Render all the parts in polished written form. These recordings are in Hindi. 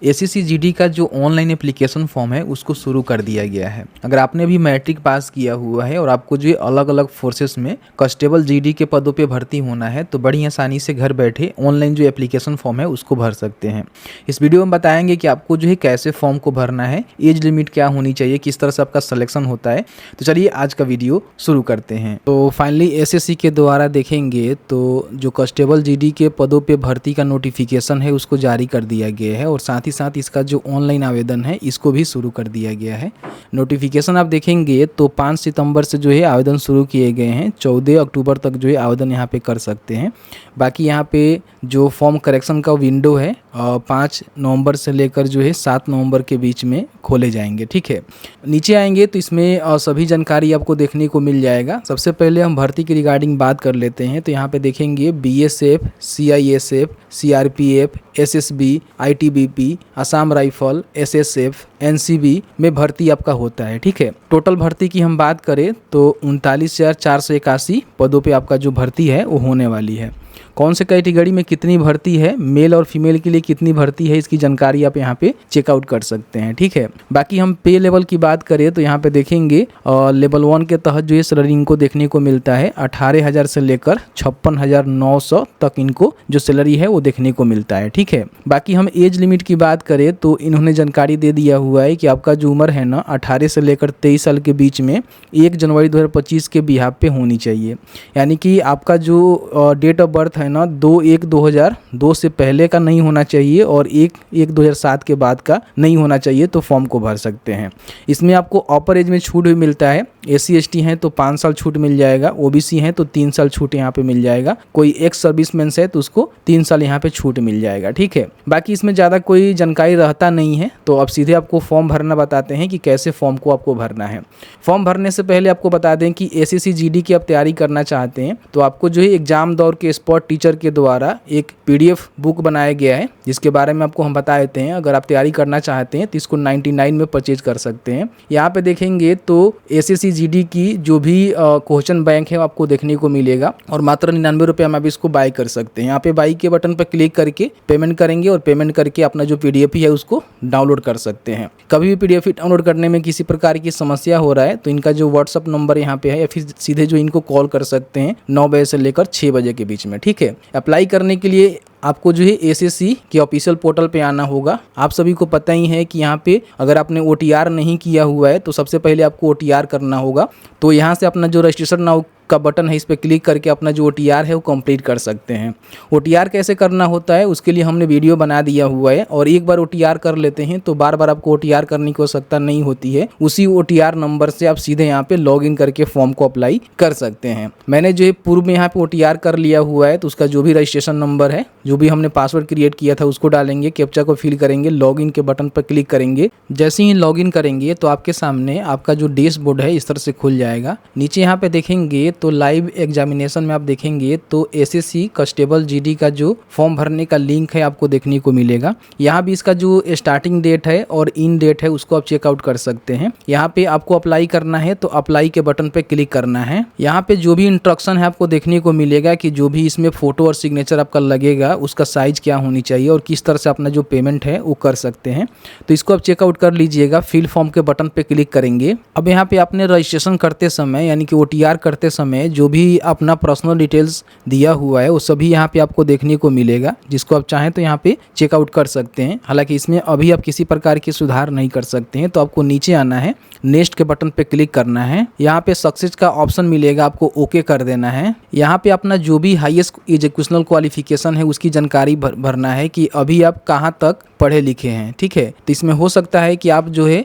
एसएससी-जीडी का जो ऑनलाइन एप्लीकेशन फॉर्म है उसको शुरू कर दिया गया है। अगर आपने भी मैट्रिक पास किया हुआ है और आपको जो अलग-अलग फोर्सेस में कांस्टेबल जीडी के पदों पे भर्ती होना है तो बड़ी आसानी से घर बैठे ऑनलाइन जो एप्लीकेशन फॉर्म है उसको भर सकते हैं। इस वीडियो में बताएंगे कि आपको जो है कैसे फॉर्म को भरना है, एज लिमिट क्या होनी चाहिए, किस तरह से आपका सिलेक्शन होता है। तो चलिए आज का वीडियो शुरू करते हैं। तो फाइनली एसएससी के द्वारा देखेंगे तो जो कांस्टेबल जीडी के पदों पे भर्ती का नोटिफिकेशन है उसको जारी कर दिया गया है और साथ ही साथ इसका जो ऑनलाइन आवेदन है इसको भी शुरू कर दिया गया है। नोटिफिकेशन आप देखेंगे तो 5 सितंबर से जो है आवेदन शुरू किए गए हैं। 14 अक्टूबर तक जो है आवेदन यहाँ पे कर सकते हैं। बाकी यहाँ पे जो फॉर्म करेक्शन का विंडो है 5 नवंबर से लेकर जो है 7 नवंबर के बीच में खोले जाएंगे। ठीक है, नीचे आएंगे तो इसमें सभी जानकारी आपको देखने को मिल जाएगा। सबसे पहले हम भर्ती की रिगार्डिंग बात कर लेते हैं। तो यहाँ पे देखेंगे BSF, CISF, CRPF, SSB, ITBP, Assam rifle, SSF, NCB में भर्ती आपका होता है। ठीक है, टोटल भर्ती की हम बात करें तो 39,481 पदों पे आपका जो भर्ती है वो होने वाली है। कौन से कैटेगरी में कितनी भर्ती है, मेल और फीमेल के लिए कितनी भर्ती है, इसकी जानकारी आप यहाँ पे चेकआउट कर सकते हैं। ठीक है, बाकी हम पे लेवल की बात करें तो यहाँ पे देखेंगे लेवल 1 के तहत जो है सैलरी इनको देखने को मिलता है 18,000 से लेकर 56,900 तक इनको जो सैलरी है वो देखने को मिलता है। ठीक है, बाकी हम एज लिमिट की बात करें तो इन्होंने जानकारी दे दिया हुआ है कि आपका जो उम्र है ना 18 से लेकर 23 साल के बीच में 1 जनवरी 2025 के बिहाफ पे होनी चाहिए। यानी कि आपका जो डेट ऑफ बर्थ है ना 2/1/2002 से पहले का नहीं होना चाहिए और 1/1/2007 के बाद का नहीं होना चाहिए तो फॉर्म को भर सकते हैं। इसमें आपको अपर एज में छूट भी मिलता है। एससी एसटी हैं तो 5 साल छूट मिल जाएगा, ओबीसी हैं तो 3 साल छूट यहाँ पे मिल जाएगा, कोई एक्स सर्विसमैन है तो उसको 3 साल यहाँ पे छूट मिल जाएगा। ठीक है, बाकी इसमें ज़्यादा कोई जानकारी रहता नहीं है। तो अब सीधे आपको फॉर्म भरना बताते हैं कि कैसे फॉर्म को आपको भरना है। फॉर्म भरने से पहले आपको बता दें कि एसएससी जीडी की आप तैयारी करना चाहते हैं तो आपको जो है एग्जाम दौर के स्पॉट टीचर के द्वारा एक पीडीएफ बुक बनाया गया है जिसके बारे में आपको हम बता देते हैं। अगर आप तैयारी करना चाहते हैं तो इसको 99 में परचेज कर सकते हैं। यहाँ पे देखेंगे तो एसएससी जीडी की जो भी क्वेश्चन बैंक है आपको देखने को मिलेगा और मात्र 99 रुपये में आप इसको बाय कर सकते हैं। यहाँ पे बाई के बटन पर क्लिक करके पेमेंट करेंगे और पेमेंट करके अपना जो पीडीएफ है उसको डाउनलोड कर सकते हैं। कभी भी पीडीएफ डाउनलोड करने में किसी प्रकार की समस्या हो रहा है तो इनका जो व्हाट्सअप नंबर यहाँ पे है या फिर सीधे जो इनको कॉल कर सकते हैं 9 बजे से लेकर 6 बजे के बीच में। ठीक है, अप्लाई करने के लिए आपको जो है एसएससी के ऑफिशियल पोर्टल पे आना होगा। आप सभी को पता ही है कि यहाँ पे अगर आपने ओटीआर नहीं किया हुआ है तो सबसे पहले आपको ओटीआर करना होगा। तो यहाँ से अपना जो रजिस्ट्रेशन नाउ का बटन है इस पर क्लिक करके अपना जो ओटीआर है वो कंप्लीट कर सकते हैं। ओटीआर कैसे करना होता है उसके लिए हमने वीडियो बना दिया हुआ है और एक बार ओटीआर कर लेते हैं तो बार बार आपको ओटीआर करने की आवश्यकता नहीं होती है। उसी ओटीआर नंबर से आप सीधे यहाँ पे लॉगिन करके फॉर्म को अप्लाई कर सकते हैं। मैंने जो पूर्व में यहाँ पे ओटीआर कर लिया हुआ है तो उसका जो भी रजिस्ट्रेशन नंबर है, जो भी हमने पासवर्ड क्रिएट किया था उसको डालेंगे, कैप्चा को फिल करेंगे, लॉगिन के बटन पर क्लिक करेंगे। जैसे ही लॉगिन करेंगे तो आपके सामने आपका जो डैशबोर्ड है इस तरह से खुल जाएगा। नीचे यहाँ पे देखेंगे तो लाइव एग्जामिनेशन में आप देखेंगे तो एसएससी कांस्टेबल जीडी का जो फॉर्म भरने का लिंक है आपको देखने को मिलेगा। यहाँ भी इसका जो स्टार्टिंग डेट है और इन डेट है उसको आप चेकआउट कर सकते हैं। यहाँ पे आपको अप्लाई करना है तो अप्लाई के बटन पे क्लिक करना है। यहाँ पे जो भी इंस्ट्रक्शन है आपको देखने को मिलेगा कि जो भी इसमें फोटो और सिग्नेचर आपका लगेगा उसका साइज क्या होनी चाहिए और किस तरह से अपना जो पेमेंट है वो कर सकते हैं। तो इसको आप चेकआउट कर लीजिएगा। फिल फॉर्म के बटन पे क्लिक करेंगे। अब यहाँ पे आपने रजिस्ट्रेशन करते समय यानी कि ओटीआर करते समय जो भी अपना पर्सनल डिटेल्स दिया हुआ है वो सभी यहाँ पे आपको देखने को मिलेगा, जिसको आप चाहें तो यहाँ पे चेकआउट कर सकते हैं। हालांकि इसमें अभी आप किसी प्रकार के सुधार नहीं कर सकते हैं। तो आपको नीचे आना है, नेक्स्ट के बटन पे क्लिक करना है। यहाँ पे सक्सेस का ऑप्शन मिलेगा, आपको ओके कर देना है। यहाँ पे अपना जो भी हाईएस्ट एजुकेशनल क्वालिफिकेशन है उसकी जानकारी भरना है कि अभी आप कहाँ तक पढ़े लिखे हैं। ठीक है, तो इसमें हो सकता है कि आप जो है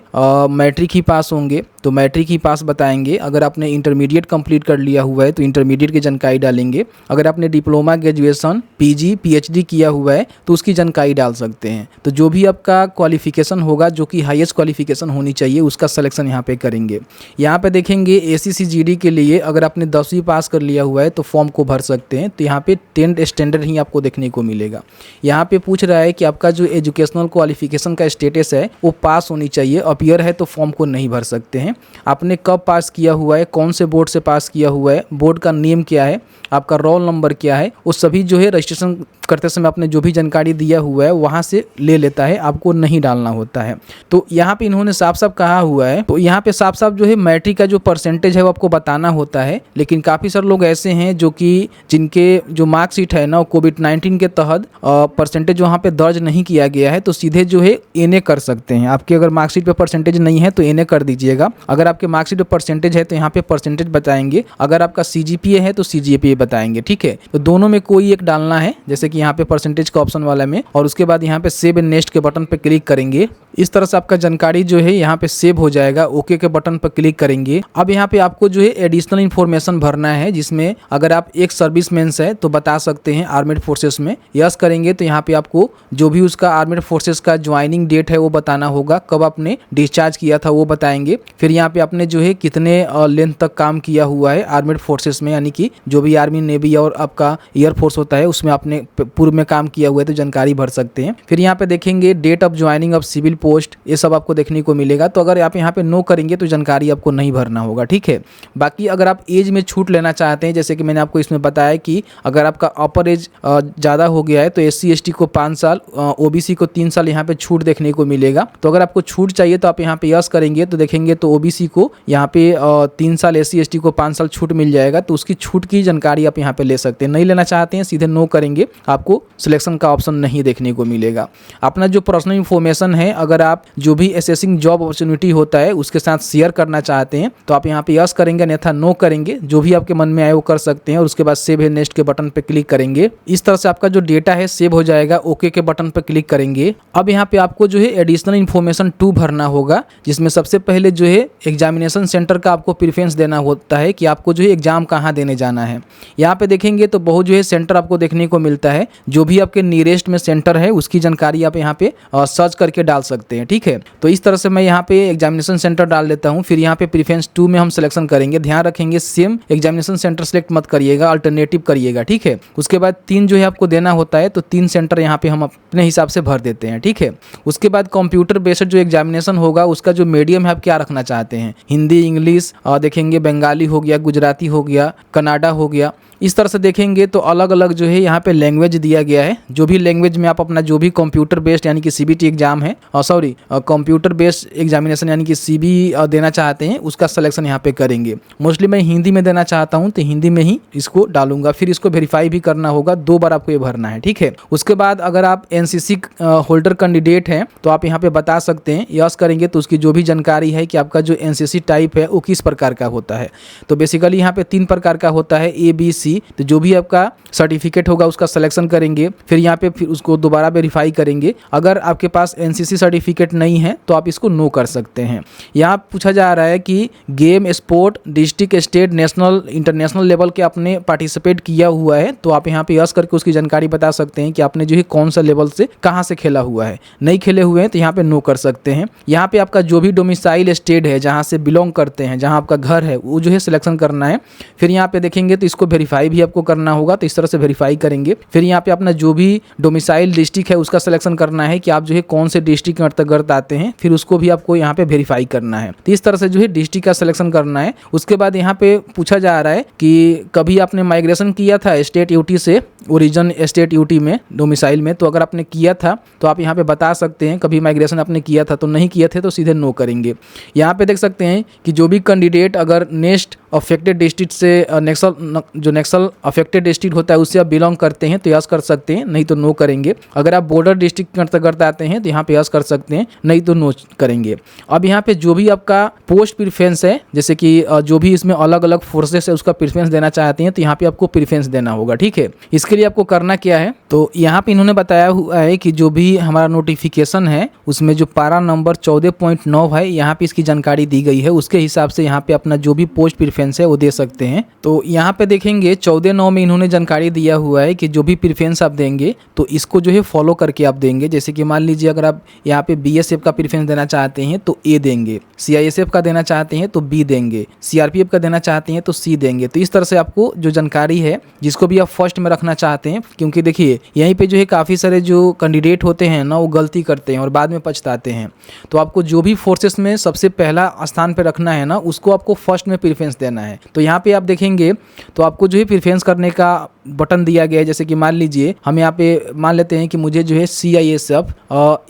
मैट्रिक ही पास होंगे तो मैट्रिक ही पास बताएंगे। अगर आपने इंटरमीडिएट कंप्लीट कर लिया हुआ है तो इंटरमीडिएट की जानकारी डालेंगे। अगर आपने डिप्लोमा, ग्रेजुएशन, पीजी, पीएचडी किया हुआ है तो उसकी जानकारी डाल सकते हैं। तो जो भी आपका क्वालिफिकेशन होगा, जो कि हाईएस्ट क्वालिफिकेशन होनी चाहिए, उसका सिलेक्शन यहाँ पे करेंगे। यहाँ पे देखेंगे एसएससी जीडी के लिए अगर आपने 10वीं पास कर लिया हुआ है तो फॉर्म को भर सकते हैं। तो यहाँ पे 10th स्टैंडर्ड ही आपको देखने को मिलेगा। यहाँ पे पूछ रहा है कि आपका जो एजुकेशनल क्वालिफिकेशन का स्टेटस है वो पास होनी चाहिए। अपीयर है तो फॉर्म को नहीं भर सकते हैं। आपने कब पास किया हुआ है, कौन से बोर्ड से पास किया हुआ है, बोर्ड का नेम क्या है, आपका रोल नंबर क्या है, वो सभी जो है रजिस्ट्रेशन करते समय आपने जो भी जानकारी दिया हुआ है वहाँ से ले लेता है, आपको नहीं डालना होता है। तो यहाँ पे इन्होंने साफ साफ कहा हुआ है, तो यहाँ पे साफ साफ जो है मैट्रिक का जो परसेंटेज है वो आपको बताना होता है। लेकिन काफ़ी सारे लोग ऐसे हैं जो कि जिनके जो मार्कशीट है ना कोविड-19 के तहत परसेंटेज वहाँ पे दर्ज नहीं किया गया है, तो सीधे जो है एनए कर सकते हैं। आपकी अगर मार्कशीट पे परसेंटेज नहीं है तो एनए कर दीजिएगा। अगर आपके मार्कशीट पे परसेंटेज है तो यहाँ पे परसेंटेज बताएंगे, अगर आपका सीजीपीए है तो सीजीपीए बताएंगे, ठीक है। तो दोनों में कोई एक डालना है, जैसे कि यहाँ पे परसेंटेज का ऑप्शन वाला में, और उसके बाद यहाँ पे सेव एंड नेक्स्ट के बटन पे क्लिक करेंगे। इस तरह से आपका जानकारी जो है यहाँ पे सेव हो जाएगा। ओके के बटन पर क्लिक करेंगे। अब यहाँ पे आपको जो है एडिशनल इन्फॉर्मेशन भरना है, जिसमें अगर आप एक सर्विसमैन है तो बता सकते हैं आर्मेड फोर्सेस में। यस करेंगे तो यहाँ पे आपको जो भी उसका आर्मेड फोर्सेस का ज्वाइनिंग डेट है वो बताना होगा, कब आपने डिस्चार्ज किया था वो बताएंगे। फिर यहाँ पे आपने जो है कितने लेंथ तक काम किया हुआ है आर्मेड फोर्सेस में, यानी कि जो भी आर्मी नेवी और आपका एयरफोर्स होता है उसमें आपने पूर्व में काम किया हुआ है तो जानकारी भर सकते हैं। फिर यहाँ पे देखेंगे date of joining of civil post, ये सब आपको देखने को मिलेगा। तो अगर आप यहाँ पे नो करेंगे तो जानकारी आपको नहीं भरना होगा, ठीक है। बाकी अगर आप एज में छूट लेना चाहते हैं, जैसे कि मैंने आपको इसमें बताया कि अगर आपका अपर एज ज़्यादा हो गया है तो SC ST को 5 साल, OBC को 3 साल यहाँ पे छूट देखने को मिलेगा। तो अगर आपको छूट चाहिए तो आप यहाँ पे यस करेंगे तो देखेंगे तो OBC को यहाँ पे 3 साल, SC ST को 5 साल छूट मिल जाएगा। तो उसकी छूट की जानकारी आप यहाँ पे ले सकते हैं। नहीं लेना चाहते हैं सीधे नो करेंगे, आपको सिलेक्शन का ऑप्शन नहीं देखने को मिलेगा। अपना जो पर्सनल इन्फॉर्मेशन है, अगर आप जो भी असेसिंग जॉब अपॉर्चुनिटी होता है उसके साथ शेयर करना चाहते हैं तो आप यहाँ पे यस करेंगे, अन्यथा नो करेंगे। जो भी आपके मन में आए वो कर सकते हैं और उसके बाद सेव है नेक्स्ट के बटन पे क्लिक करेंगे। इस तरह से आपका जो डेटा है सेव हो जाएगा। ओके के बटन पे क्लिक करेंगे। अब यहाँ पे आपको जो है एडिशनल इन्फॉर्मेशन 2 भरना होगा, जिसमें सबसे पहले जो है एग्जामिनेशन सेंटर का आपको प्रेफरेंस देना होता है कि आपको जो है एग्जाम कहाँ देने जाना है। यहाँ पे देखेंगे तो बहुत जो है सेंटर आपको देखने को मिलता है। जो भी आपके नियरेस्ट में सेंटर है उसकी जानकारी आप यहाँ पे सर्च करके डाल सकते हैं, ठीक है। तो इस तरह से मैं यहाँ पे एग्जामिनेशन सेंटर डाल देता हूँ। फिर यहाँ पे प्रेफरेंस 2 में हम सिलेक्शन करेंगे। ध्यान रखेंगे सेम एग्जामिनेशन सेंटर सेलेक्ट मत करिएगा, अल्टरनेटिव करिएगा, ठीक है। उसके बाद 3 जो है आपको देना होता है, तो 3 सेंटर यहाँ पे हम अपने हिसाब से भर देते हैं, ठीक है। उसके बाद कंप्यूटर बेस्ड जो एग्जामिनेशन होगा उसका जो मीडियम है आप क्या रखना चाहते हैं, हिंदी, इंग्लिश, देखेंगे बंगाली हो गया, गुजराती हो गया, कन्नाडा हो गया। इस तरह से देखेंगे तो अलग अलग जो है यहाँ पे लैंग्वेज दिया गया है। जो भी लैंग्वेज में आप अपना जो भी कंप्यूटर बेस्ड यानी कि CBT एग्जाम है, कंप्यूटर बेस्ड एग्जामिनेशन यानी कि CB देना चाहते हैं उसका सिलेक्शन यहाँ पे करेंगे। मोस्टली मैं हिंदी में देना चाहता हूँ तो हिंदी में ही इसको डालूंगा। फिर इसको वेरीफाई भी करना होगा, 2 बार आपको ये भरना है, ठीक है। उसके बाद अगर आप NCC होल्डर कैंडिडेट हैं तो आप यहाँ पे बता सकते हैं। यस करेंगे तो उसकी जो भी जानकारी है कि आपका जो NCC टाइप है वो किस प्रकार का होता है। तो बेसिकली यहाँ पे 3 प्रकार का होता है, ABC। तो जो भी आपका सर्टिफिकेट होगा उसका सिलेक्शन करेंगे। फिर यहाँ पे फिर उसको दोबारा वेरीफाई करेंगे। अगर आपके पास NCC सर्टिफिकेट नहीं है तो आप इसको नो कर सकते हैं। यहाँ पूछा जा रहा है कि game, sport, district, state, national, international level के आपने पार्टिसिपेट किया हुआ है तो आप यहाँ पे यस करके उसकी जानकारी बता सकते हैं कि आपने जो है कौन सा लेवल से कहाँ से खेला हुआ है। नहीं खेले हुए हैं तो यहाँ पे नो कर सकते हैं। यहाँ पे आपका जो भी डोमिसाइल स्टेट है, जहाँ से बिलोंग करते हैं, जहाँ आपका घर है, वो जो है सिलेक्शन करना है। फिर यहाँ पे देखेंगे तो इसको वेरीफाई भी आपको करना होगा, तो इस तरह से वेरीफाई करेंगे। फिर यहाँ पे अपना जो भी डोमिसाइल डिस्ट्रिक्ट है उसका सिलेक्शन करना है कि आप जो है कौन से डिस्ट्रिक्ट के अंतर्गत आते हैं, फिर उसको भी आपको यहाँ पे वेरीफाई करना है। तो इस तरह से जो है डिस्ट्रिक्ट का सिलेक्शन करना है। उसके बाद यहाँ पे पूछा जा रहा है कि कभी आपने माइग्रेशन किया था स्टेट यूटी से ओरिजिन स्टेट यूटी में, डोमिसाइल में। तो अगर आपने किया था तो आप यहाँ पे बता सकते हैं कभी माइग्रेशन आपने किया था। तो नहीं किए थे तो सीधे नो करेंगे। यहाँ पे देख सकते हैं कि जो भी कैंडिडेट अगर नेक्स्ट अफेक्टेड डिस्ट्रिक्ट से नेक्सल अफेक्टेड डिस्ट्रिक्ट होता है उससे आप बिलोंग करते हैं तो यस कर सकते हैं, नहीं तो नो करेंगे। अगर आप बॉर्डर डिस्ट्रिक्ट के अंतर्गत आते हैं तो यहाँ पे यस कर सकते हैं, नहीं तो नो करेंगे। अब यहाँ पे जो भी आपका पोस्ट प्रेफरेंस है, जैसे कि जो भी इसमें अलग अलग फोर्सेस है उसका प्रेफरेंस देना चाहते हैं तो यहाँ पे आपको प्रेफरेंस देना होगा, ठीक है। इसके लिए आपको करना क्या है, तो यहाँ पे इन्होंने बताया हुआ है कि जो भी हमारा नोटिफिकेशन है उसमें जो पारा नंबर 14.9 है यहाँ पे इसकी जानकारी दी गई है। उसके हिसाब से यहाँ पे अपना जो भी पोस्ट प्रेफरेंस है वो दे सकते हैं। तो यहाँ पे देखेंगे 14.9 में इन्होंने जानकारी दिया हुआ है कि जो भी प्रेफरेंस आप देंगे तो इसको जो है फॉलो करके आप देंगे। जैसे कि मान लीजिए अगर आप यहाँ पे BSF का प्रेफरेंस देना चाहते हैं तो A देंगे, CISF का देना चाहते हैं तो B देंगे, CRPF का देना चाहते हैं तो C देंगे। तो इस तरह से आपको जो जानकारी है जिसको भी आप फर्स्ट में रखना चाहते हैं, क्योंकि देखिए यहीं पे जो है काफ़ी सारे जो कैंडिडेट होते हैं ना वो गलती करते हैं और बाद में पछताते हैं। तो आपको जो भी फोर्सेस में सबसे पहला स्थान पे रखना है ना उसको आपको फर्स्ट में प्रेफरेंस देना है। तो यहाँ पे आप देखेंगे तो आपको जो है प्रेफरेंस करने का बटन दिया गया है, जैसे कि मान लीजिए हम यहाँ पे मान लेते हैं कि मुझे जो है CISF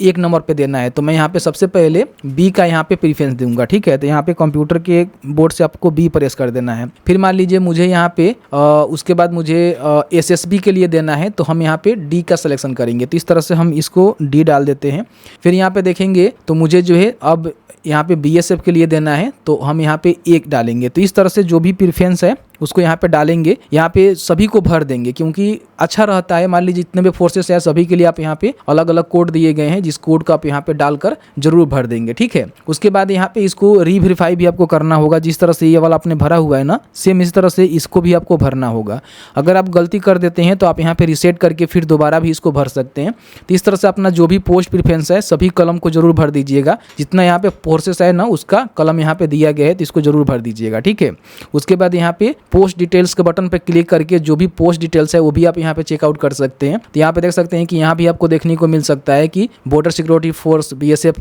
1 नंबर पे देना है, तो मैं यहाँ पे सबसे पहले B का यहाँ पे प्रीफरेंस दूंगा। ठीक है, तो यहाँ पे कंप्यूटर के बोर्ड से आपको B प्रेस कर देना है। फिर मान लीजिए मुझे यहाँ पे उसके बाद मुझे SSB के लिए देना है, तो हम यहाँ पे D का सिलेक्शन करेंगे। तो इस तरह से हम इसको D डाल देते हैं। फिर यहाँ पे देखेंगे तो मुझे जो है अब यहाँ पे BSF के लिए देना है, तो हम यहाँ पे 1 डालेंगे। तो इस तरह से जो भी प्रेफरेंस है उसको यहाँ पे डालेंगे, यहाँ पे सभी को भर देंगे, क्योंकि अच्छा रहता है। मान लीजिए जितने भी फोर्सेस है सभी के लिए आप यहाँ पे अलग अलग कोड दिए गए हैं, जिस कोड को आप यहाँ पे डालकर जरूर भर देंगे। ठीक है, उसके बाद यहाँ पे इसको रीवेरीफाई भी आपको करना होगा। जिस तरह से ये वाला आपने भरा हुआ है ना, सेम इस तरह से इसको भी आपको भरना होगा। अगर आप गलती कर देते हैं तो आप यहाँ पे रिसेट करके फिर दोबारा भी इसको भर सकते हैं। तो इस तरह से अपना जो भी पोस्ट प्रेफरेंस है सभी कलम को जरूर भर दीजिएगा। जितना यहाँ पे फोर्सेस है ना उसका कलम यहाँ पे दिया गया है, तो इसको जरूर भर दीजिएगा। ठीक है, उसके बाद यहाँ पे पोस्ट डिटेल्स के बटन पे क्लिक करके जो भी पोस्ट डिटेल्स है वो भी आप यहाँ पे चेकआउट कर सकते हैं। तो यहाँ पे देख सकते हैं कि यहाँ भी आपको देखने को मिल सकता है कि बॉर्डर सिक्योरिटी फोर्स BSF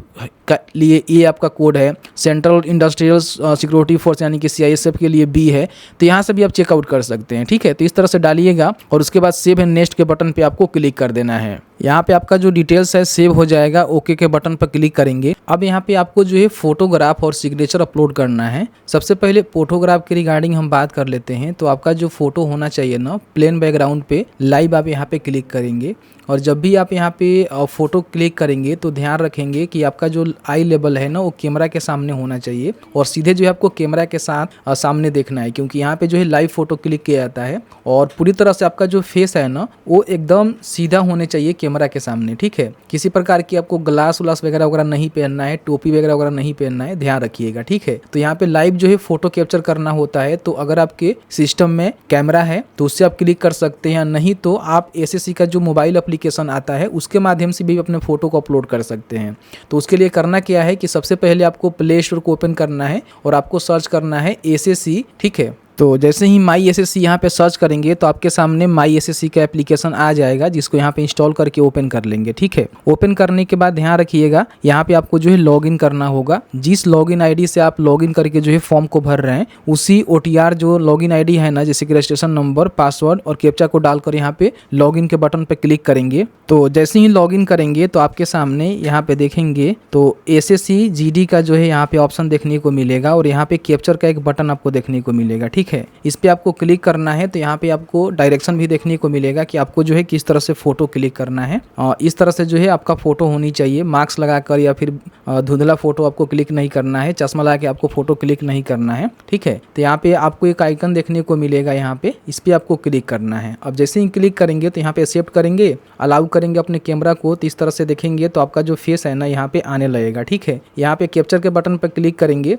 का लिए ये आपका कोड है, सेंट्रल इंडस्ट्रियल सिक्योरिटी फोर्स यानी कि CISF के लिए B है। तो यहाँ से भी आप चेकआउट कर सकते हैं। ठीक है, तो इस तरह से डालिएगा और उसके बाद सेव एंड नेक्स्ट के बटन पे आपको क्लिक कर देना है। यहाँ पे आपका जो डिटेल्स है सेव हो जाएगा। ओके के बटन पर क्लिक करेंगे। अब यहाँ पे आपको जो है फोटोग्राफ और सिग्नेचर अपलोड करना है। सबसे पहले फोटोग्राफ के रिगार्डिंग हम बात कर लेते हैं। तो आपका जो फोटो होना चाहिए ना, प्लेन बैकग्राउंड पे लाइव आप यहाँ पे क्लिक करेंगे। और जब भी आप यहाँ पे फोटो क्लिक करेंगे तो ध्यान रखेंगे कि आपका जो आई लेवल है ना वो कैमरा के सामने होना चाहिए और सीधे जो है आपको कैमरा के साथ सामने देखना है, क्योंकि यहाँ पे जो है लाइव फोटो क्लिक किया जाता है। और पूरी तरह से आपका जो फेस है ना वो एकदम सीधा होने चाहिए कैमरा के सामने। ठीक है, किसी प्रकार की आपको ग्लास उलास वगैरह वगैरह नहीं पहनना है, टोपी वगैरह वगैरह नहीं पहनना है, ध्यान रखिएगा। ठीक है, तो यहाँ पे लाइव जो है फोटो कैप्चर करना होता है। तो अगर आपके सिस्टम में कैमरा है तो उससे आप क्लिक कर सकते हैं, नहीं तो आप SSC का जो मोबाइल एप्लीकेशन आता है उसके माध्यम से भी अपने फोटो को अपलोड कर सकते हैं। तो उसके लिए करना क्या है कि सबसे पहले आपको प्ले स्टोर को ओपन करना है और आपको सर्च करना है SSC। ठीक है, तो जैसे ही माई SSC यहाँ पे सर्च करेंगे तो आपके सामने माई SSC का एप्लीकेशन आ जाएगा, जिसको यहाँ पे इंस्टॉल करके ओपन कर लेंगे। ठीक है, ओपन करने के बाद ध्यान रखिएगा यहाँ पे आपको जो है लॉगिन करना होगा। जिस लॉगिन आईडी से आप लॉगिन करके जो है फॉर्म को भर रहे हैं उसी OTR जो लॉगिन आईडी है ना, जैसे कि रजिस्ट्रेशन नंबर, पासवर्ड और कैप्चा को डालकर यहाँ पे लॉगिन के बटन पे क्लिक करेंगे। तो जैसे ही लॉगिन करेंगे तो आपके सामने यहाँ पे देखेंगे तो SSC GD का जो है यहाँ पे ऑप्शन देखने को मिलेगा और यहाँ पे कैप्चर का एक बटन आपको देखने को मिलेगा। ठीक है, इस पे आपको क्लिक करना है। तो यहाँ पे आपको डायरेक्शन भी देखने को मिलेगा कि आपको जो है किस तरह से फोटो क्लिक करना है। इस तरह से जो है आपका फोटो होनी चाहिए, मास्क लगाकर या फिर धुंधला फोटो आपको क्लिक नहीं करना है, चश्मा लगा के आपको फोटो क्लिक नहीं करना है। ठीक है, तो यहाँ पे आपको एक आइकन देखने को मिलेगा, यहाँ पे इस पे आपको क्लिक करना है। अब जैसे ही क्लिक करेंगे तो यहाँ पे एक्सेप्ट करेंगे, अलाउ करेंगे अपने कैमरा को, तो इस तरह से देखेंगे तो आपका जो फेस है ना यहाँ पे आने लगेगा। ठीक है, यहाँ पे कैप्चर के बटन पर क्लिक करेंगे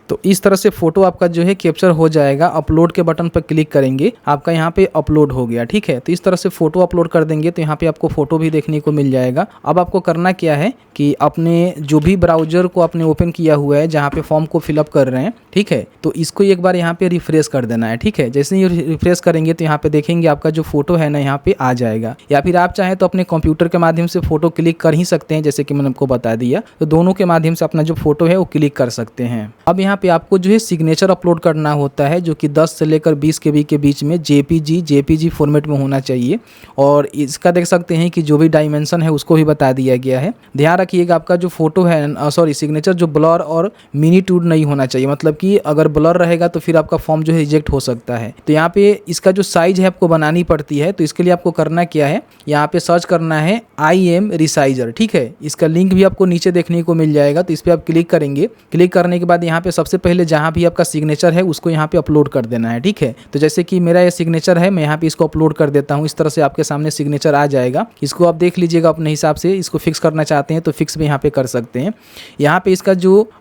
तो इस तरह से फोटो आपका जो है कैप्चर हो जाएगा। अपलोड के बटन पर क्लिक करेंगे, आपका यहाँ पे अपलोड हो गया। ठीक है, तो इस तरह से फोटो अपलोड कर देंगे तो यहाँ पे आपको फोटो भी देखने को मिल जाएगा। अब आपको करना क्या है कि अपने जो भी ब्राउजर को आपने ओपन किया हुआ है जहाँ पे फॉर्म को फिलअप कर रहे हैं, ठीक है, तो इसको एक बार यहाँ पे रिफ्रेश कर देना है। ठीक है, जैसे ही रिफ्रेश करेंगे तो यहाँ पे देखेंगे आपका जो फोटो है ना यहाँ पे आ जाएगा। या फिर आप चाहें तो अपने कंप्यूटर के माध्यम से फोटो क्लिक कर ही सकते हैं, जैसे कि मैंने आपको बता दिया। तो दोनों के माध्यम से अपना जो फोटो है वो क्लिक कर सकते हैं। अब यहाँ पे आपको जो है सिग्नेचर अपलोड करना होता है, जो कि 10 से लेकर 20 KB के बीच में JPG फॉर्मेट में होना चाहिए। और इसका देख सकते हैं कि जो भी डायमेंशन है उसको भी बता दिया गया है। ध्यान रखिएगा आपका जो फोटो है सिग्नेचर जो ब्लर और मिनीट्यूड नहीं होना चाहिए, मतलब कि अगर ब्लर रहेगा तो फिर आपका फॉर्म जो है रिजेक्ट हो सकता है। तो यहाँ पे इसका जो साइज है आपको बनानी पड़ती है। तो इसके लिए आपको करना क्या है, यहाँ पे सर्च करना है IM रिसाइजर। ठीक है, इसका लिंक भी आपको नीचे देखने को मिल जाएगा। तो इस पर आप क्लिक करेंगे। क्लिक करने के बाद यहाँ पे सबसे पहले जहाँ भी आपका सिग्नेचर है उसको यहाँ पे अपलोड कर देना है। ठीक है, तो जैसे कि मेरा ये सिग्नेचर है, मैं यहाँ पे इसको अपलोड कर देता हूँ। इस तरह से आपके सामने सिग्नेचर आ जाएगा। इसको आप देख लीजिएगा अपने हिसाब से। इसको फिक्स करना चाहते हैं तो फिक्स भी यहाँ पे कर सकते हैं। यहाँ पे इसका जो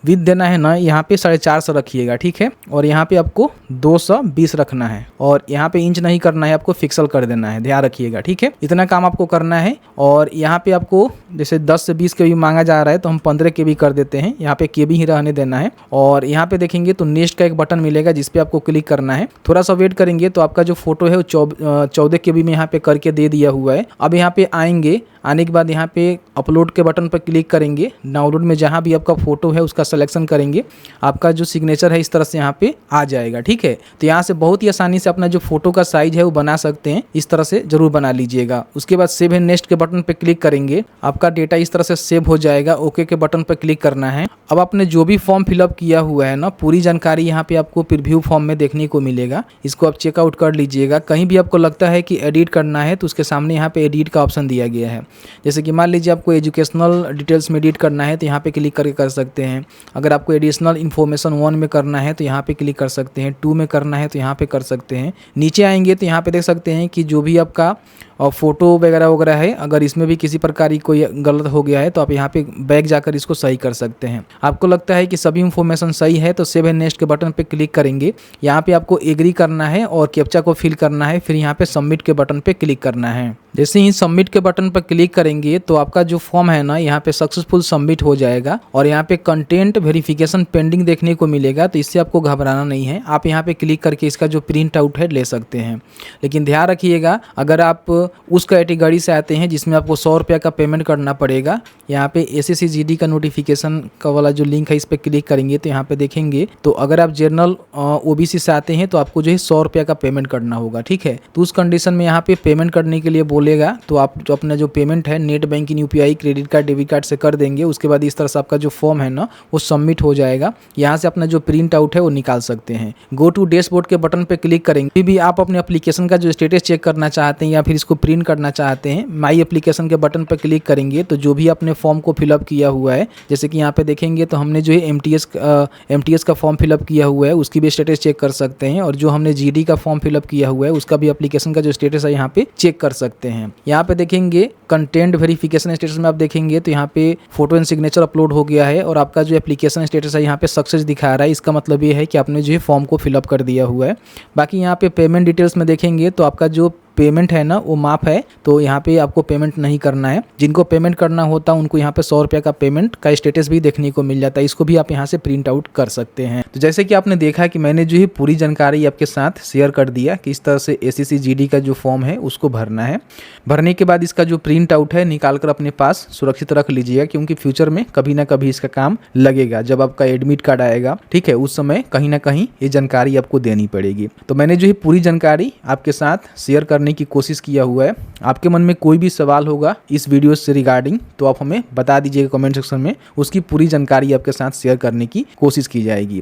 विथ देना है ना, यहाँ पे 450 रखिएगा। ठीक है, और यहाँ पे आपको 220 रखना है और यहाँ पे इंच नहीं करना है, आपको पिक्सल कर देना है। ध्यान रखिएगा। ठीक है, इतना काम आपको करना है। और यहाँ पे आपको जैसे 10 से 20 KB मांगा जा रहा है तो हम 15 KB कर देते हैं। यहाँ पे KB ही रहने देना है। और यहाँ पे देखेंगे तो नेक्स्ट का एक बटन मिलेगा जिसपे आपको क्लिक करना है। थोड़ा सा वेट करेंगे तो आपका जो फोटो है वो 14 KB में यहाँ पे करके दे दिया हुआ है। अब यहाँ पे आने के बाद यहाँ पे अपलोड के बटन पर क्लिक करेंगे। डाउनलोड में जहाँ भी आपका फोटो है उसका सिलेक्शन करेंगे, आपका जो सिग्नेचर है इस तरह से यहाँ पे आ जाएगा। ठीक है, तो यहाँ से बहुत ही आसानी से अपना जो फोटो का साइज है वो बना सकते हैं। इस तरह से जरूर बना लीजिएगा। उसके बाद सेव एंड नेक्स्ट के बटन पे क्लिक करेंगे, आपका डेटा इस तरह से सेव हो जाएगा। ओके के बटन पर क्लिक करना है। अब आपने जो भी फॉर्म फिलअप किया हुआ है ना, पूरी जानकारी यहाँ पे आपको प्रीव्यू फॉर्म में देखने को मिलेगा। इसको आप चेकआउट कर लीजिएगा। कहीं भी आपको लगता है कि एडिट करना है तो उसके सामने यहाँ पे एडिट का ऑप्शन दिया गया है। जैसे कि मान लीजिए आपको एजुकेशनल डिटेल्स में एडिट करना है तो यहाँ पे क्लिक करके कर सकते हैं। अगर आपको एडिशनल इन्फॉर्मेशन 1 में करना है तो यहाँ पे क्लिक कर सकते हैं, 2 में करना है तो यहाँ पे कर सकते हैं। नीचे आएंगे तो यहाँ पे देख सकते हैं कि जो भी आपका फोटो वगैरह है, अगर इसमें भी किसी प्रकार की कोई गलत हो गया है तो आप यहाँ पे बैक जाकर इसको सही कर सकते हैं। आपको लगता है कि सभी इन्फॉर्मेशन सही है तो सेव एंड नेक्स्ट के बटन पे क्लिक करेंगे। यहाँ पे आपको एग्री करना है और कैप्चा को फिल करना है, फिर यहाँ पे सबमिट के बटन पे क्लिक करना है। जैसे ही सबमिट के बटन पर क्लिक करेंगे तो आपका जो फॉर्म है ना यहाँ पे सक्सेसफुल सबमिट हो जाएगा और यहाँ पे कंटेंट वेरिफिकेशन पेंडिंग देखने को मिलेगा। तो इससे आपको घबराना नहीं है, आप यहाँ पे क्लिक करके इसका जो प्रिंट आउट है ले सकते हैं। लेकिन ध्यान रखिएगा, अगर आप उस कैटेगरी से आते हैं जिसमें आपको 100 रुपये का पेमेंट करना पड़ेगा, यहाँ पे SSC GD का नोटिफिकेशन का वाला जो लिंक है इस पर क्लिक करेंगे तो यहाँ पे देखेंगे तो अगर आप जनरल OBC से आते हैं तो आपको जो है 100 रुपये का पेमेंट करना होगा। ठीक है, तो उस कंडीशन में यहाँ पे पेमेंट करने के लिए बोलेगा तो आप जो अपना जो पेमेंट है net banking, UPI, credit card, debit card से कर देंगे। उसके बाद इस तरह से आपका जो फॉर्म है ना वो सबमिट हो जाएगा। यहाँ से अपना जो प्रिंट आउट है वो निकाल सकते हैं। गो टू डैशबोर्ड के बटन पे क्लिक करेंगे। भी आप अपने एप्लीकेशन का जो स्टेटस चेक करना चाहते हैं या फिर इसको प्रिंट करना चाहते हैं, माई एप्लीकेशन के बटन पर क्लिक करेंगे तो जो भी आपने फॉर्म को फिलअप किया हुआ है, जैसे कि यहाँ पे देखेंगे तो हमने जो है MTS का फॉर्म फिलअप किया हुआ है उसकी भी स्टेटस चेक कर सकते हैं। और जो हमने GD का फॉर्म फिलअप किया हुआ है उसका भी एप्लीकेशन का जो स्टेटस है यहाँ पे चेक कर सकते हैं। यहाँ पे देखेंगे कंटेंट वेरिफिकेशन स्टेटस में आप देखेंगे तो यहाँ पे फोटो एंड सिग्नेचर अपलोड हो गया है और आपका जो एप्लीकेशन स्टेटस है यहाँ पे सक्सेस दिखा रहा है। इसका मतलब ये है कि आपने जो है फॉर्म को फिलअप कर दिया हुआ है। बाकी यहाँ पे पेमेंट डिटेल्स में देखेंगे तो आपका जो पेमेंट है ना वो माफ है, तो यहाँ पे आपको पेमेंट नहीं करना है। जिनको पेमेंट करना होता है उनको यहाँ पे 100 रुपये का पेमेंट का स्टेटस भी देखने को मिल जाता है। इसको भी आप यहाँ से प्रिंट आउट कर सकते हैं। तो जैसे कि आपने देखा कि मैंने जो है पूरी जानकारी आपके साथ शेयर कर दिया कि इस तरह से SSC GD का जो फॉर्म है उसको भरना है। भरने के बाद इसका जो प्रिंट आउट है निकाल कर अपने पास सुरक्षित रख लीजिएगा, क्योंकि फ्यूचर में कभी ना कभी इसका काम लगेगा। जब आपका एडमिट कार्ड आएगा, ठीक है, उस समय कहीं ना कहीं ये जानकारी आपको देनी पड़ेगी। तो मैंने जो है पूरी जानकारी आपके साथ शेयर करने की कोशिश किया हुआ है। आपके मन में कोई भी सवाल होगा इस वीडियो से रिगार्डिंग तो आप हमें बता दीजिएगा कमेंट सेक्शन में, उसकी पूरी जानकारी आपके साथ शेयर करने की कोशिश की जाएगी।